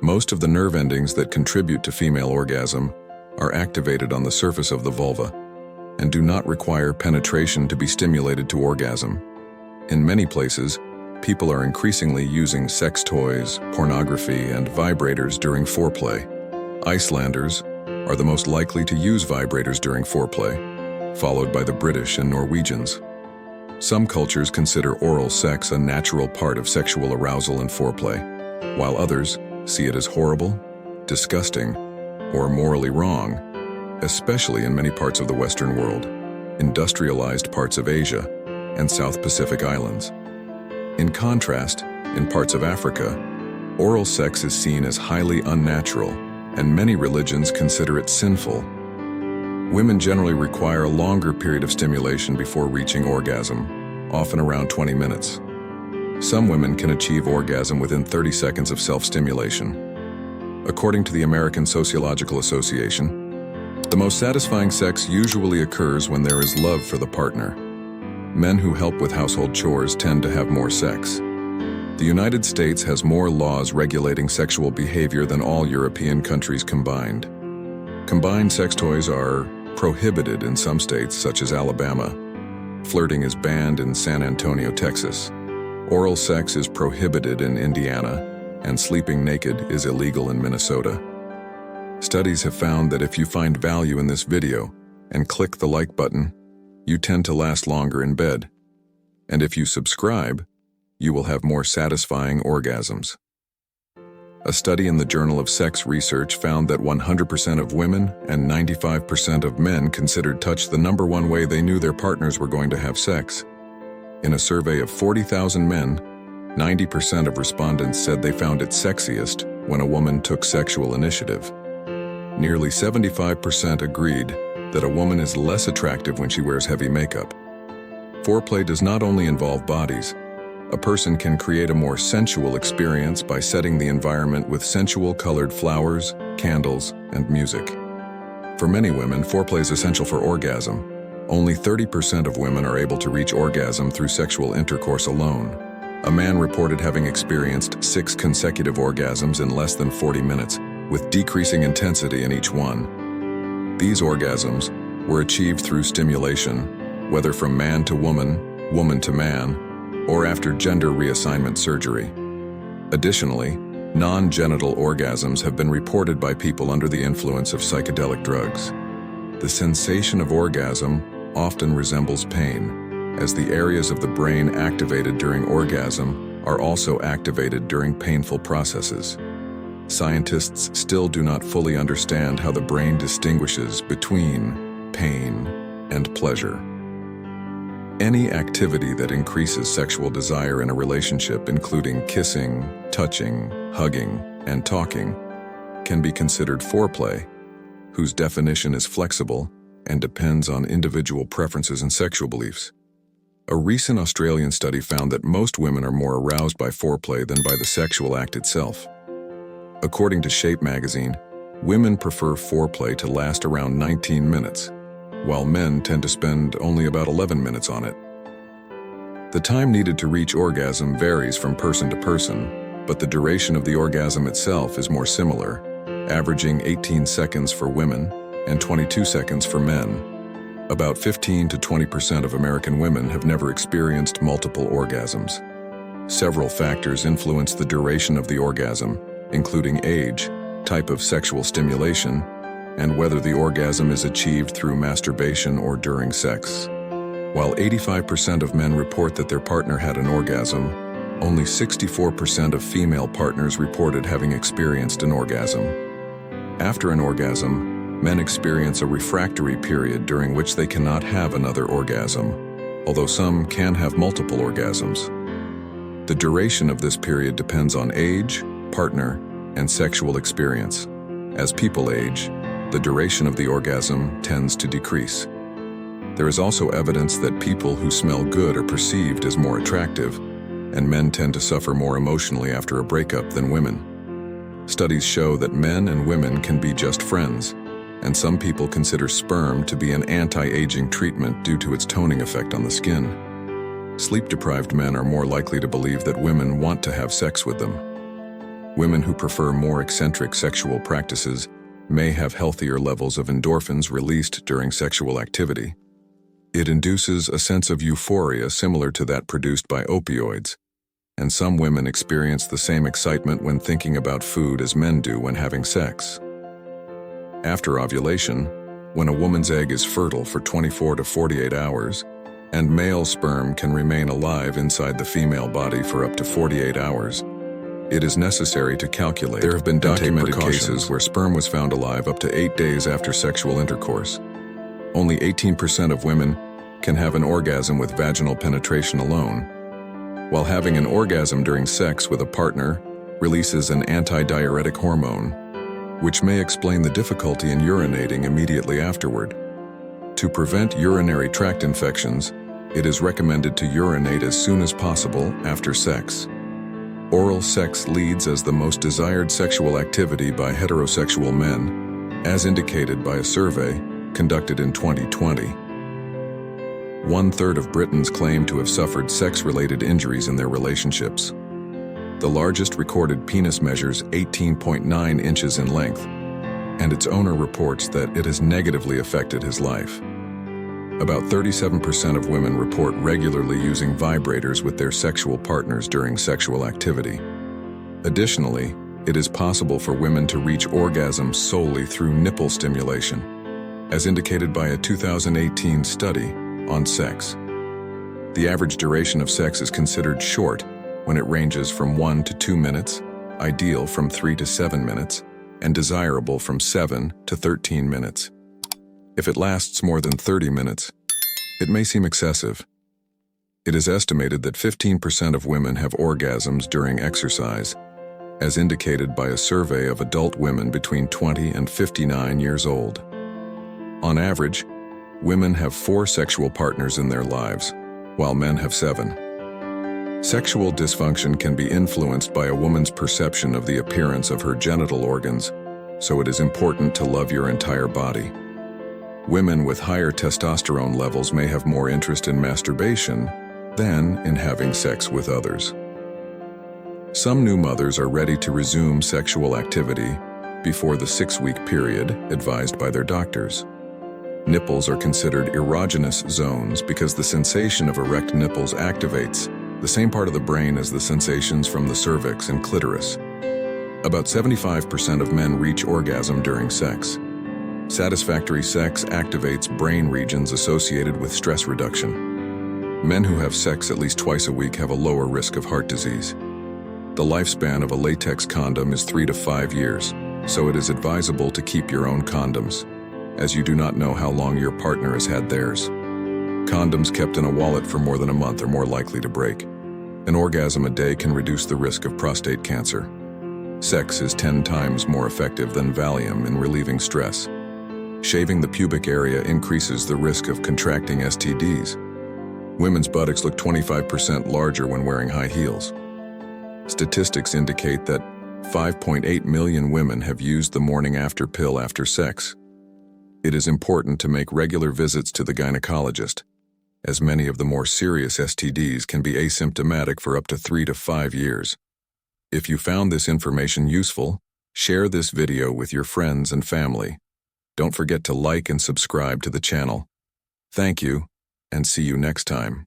Most of the nerve endings that contribute to female orgasm are activated on the surface of the vulva and do not require penetration to be stimulated to orgasm. In many places, people are increasingly using sex toys, pornography, and vibrators during foreplay. Icelanders are the most likely to use vibrators during foreplay, followed by the British and Norwegians. Some cultures consider oral sex a natural part of sexual arousal and foreplay, while others see it as horrible, disgusting, or morally wrong, especially in many parts of the Western world, industrialized parts of Asia, and South Pacific Islands. In contrast, in parts of Africa, oral sex is seen as highly unnatural, and many religions consider it sinful. Women generally require a longer period of stimulation before reaching orgasm, often around 20 minutes. Some women can achieve orgasm within 30 seconds of self-stimulation. According to the American Sociological Association, the most satisfying sex usually occurs when there is love for the partner. Men who help with household chores tend to have more sex. The United States has more laws regulating sexual behavior than all European countries combined. Combined sex toys are prohibited in some states, such as Alabama. Flirting is banned in San Antonio, Texas. Oral sex is prohibited in Indiana, and sleeping naked is illegal in Minnesota. Studies have found that if you find value in this video and click the like button, you tend to last longer in bed. And if you subscribe, you will have more satisfying orgasms. A study in the Journal of Sex Research found that 100% of women and 95% of men considered touch the number one way they knew their partners were going to have sex. In a survey of 40,000 men, 90% of respondents said they found it sexiest when a woman took sexual initiative. Nearly 75% agreed that a woman is less attractive when she wears heavy makeup. Foreplay does not only involve bodies. A person can create a more sensual experience by setting the environment with sensual colored flowers, candles, and music. For many women, foreplay is essential for orgasm. Only 30% of women are able to reach orgasm through sexual intercourse alone. A man reported having experienced 6 consecutive orgasms in less than 40 minutes, with decreasing intensity in each one. These orgasms were achieved through stimulation, whether from man to woman, woman to man, or after gender reassignment surgery. Additionally, non-genital orgasms have been reported by people under the influence of psychedelic drugs. The sensation of orgasm often resembles pain, as the areas of the brain activated during orgasm are also activated during painful processes. Scientists still do not fully understand how the brain distinguishes between pain and pleasure. Any activity that increases sexual desire in a relationship, including kissing, touching, hugging, and talking, can be considered foreplay, whose definition is flexible and depends on individual preferences and sexual beliefs. A recent Australian study found that most women are more aroused by foreplay than by the sexual act itself. According to Shape magazine, women prefer foreplay to last around 19 minutes, while men tend to spend only about 11 minutes on it. The time needed to reach orgasm varies from person to person, but the duration of the orgasm itself is more similar, averaging 18 seconds for women and 22 seconds for men. About 15 to 20% of American women have never experienced multiple orgasms. Several factors influence the duration of the orgasm, including age, type of sexual stimulation, and whether the orgasm is achieved through masturbation or during sex. While 85% of men report that their partner had an orgasm, only 64% of female partners reported having experienced an orgasm. After an orgasm, men experience a refractory period during which they cannot have another orgasm, although some can have multiple orgasms. The duration of this period depends on age, partner, and sexual experience. As people age, the duration of the orgasm tends to decrease. There is also evidence that people who smell good are perceived as more attractive, and men tend to suffer more emotionally after a breakup than women. Studies show that men and women can be just friends, and some people consider sperm to be an anti-aging treatment due to its toning effect on the skin. Sleep-deprived men are more likely to believe that women want to have sex with them. Women who prefer more eccentric sexual practices may have healthier levels of endorphins released during sexual activity. It induces a sense of euphoria similar to that produced by opioids, and some women experience the same excitement when thinking about food as men do when having sex. After ovulation, when a woman's egg is fertile for 24 to 48 hours, and male sperm can remain alive inside the female body for up to 48 hours, it is necessary to calculate. There have been documented cases where sperm was found alive up to 8 days after sexual intercourse. Only 18% of women can have an orgasm with vaginal penetration alone, while having an orgasm during sex with a partner releases an antidiuretic hormone, which may explain the difficulty in urinating immediately afterward. To prevent urinary tract infections, it is recommended to urinate as soon as possible after sex. Oral sex leads as the most desired sexual activity by heterosexual men, as indicated by a survey conducted in 2020. 1/3 of Britons claim to have suffered sex-related injuries in their relationships. The largest recorded penis measures 18.9 inches in length, and its owner reports that it has negatively affected his life. About 37% of women report regularly using vibrators with their sexual partners during sexual activity. Additionally, it is possible for women to reach orgasm solely through nipple stimulation, as indicated by a 2018 study on sex. The average duration of sex is considered short when it ranges from 1 to 2 minutes, ideal from 3 to 7 minutes, and desirable from 7 to 13 minutes. If it lasts more than 30 minutes, it may seem excessive. It is estimated that 15% of women have orgasms during exercise, as indicated by a survey of adult women between 20 and 59 years old. On average, women have 4 sexual partners in their lives, while men have 7. Sexual dysfunction can be influenced by a woman's perception of the appearance of her genital organs, so it is important to love your entire body. Women with higher testosterone levels may have more interest in masturbation than in having sex with others. Some new mothers are ready to resume sexual activity before the 6-week period advised by their doctors. Nipples are considered erogenous zones because the sensation of erect nipples activates the same part of the brain as the sensations from the cervix and clitoris. About 75% of men reach orgasm during sex. Satisfactory sex activates brain regions associated with stress reduction. Men who have sex at least twice a week have a lower risk of heart disease. The lifespan of a latex condom is 3 to 5 years, so it is advisable to keep your own condoms, as you do not know how long your partner has had theirs. Condoms kept in a wallet for more than a month are more likely to break. An orgasm a day can reduce the risk of prostate cancer. Sex is 10 times more effective than Valium in relieving stress. Shaving the pubic area increases the risk of contracting STDs. Women's buttocks look 25% larger when wearing high heels. Statistics indicate that 5.8 million women have used the morning after pill after sex. It is important to make regular visits to the gynecologist, as many of the more serious STDs can be asymptomatic for up to 3 to 5 years. If you found this information useful, share this video with your friends and family. Don't forget to like and subscribe to the channel. Thank you, and see you next time.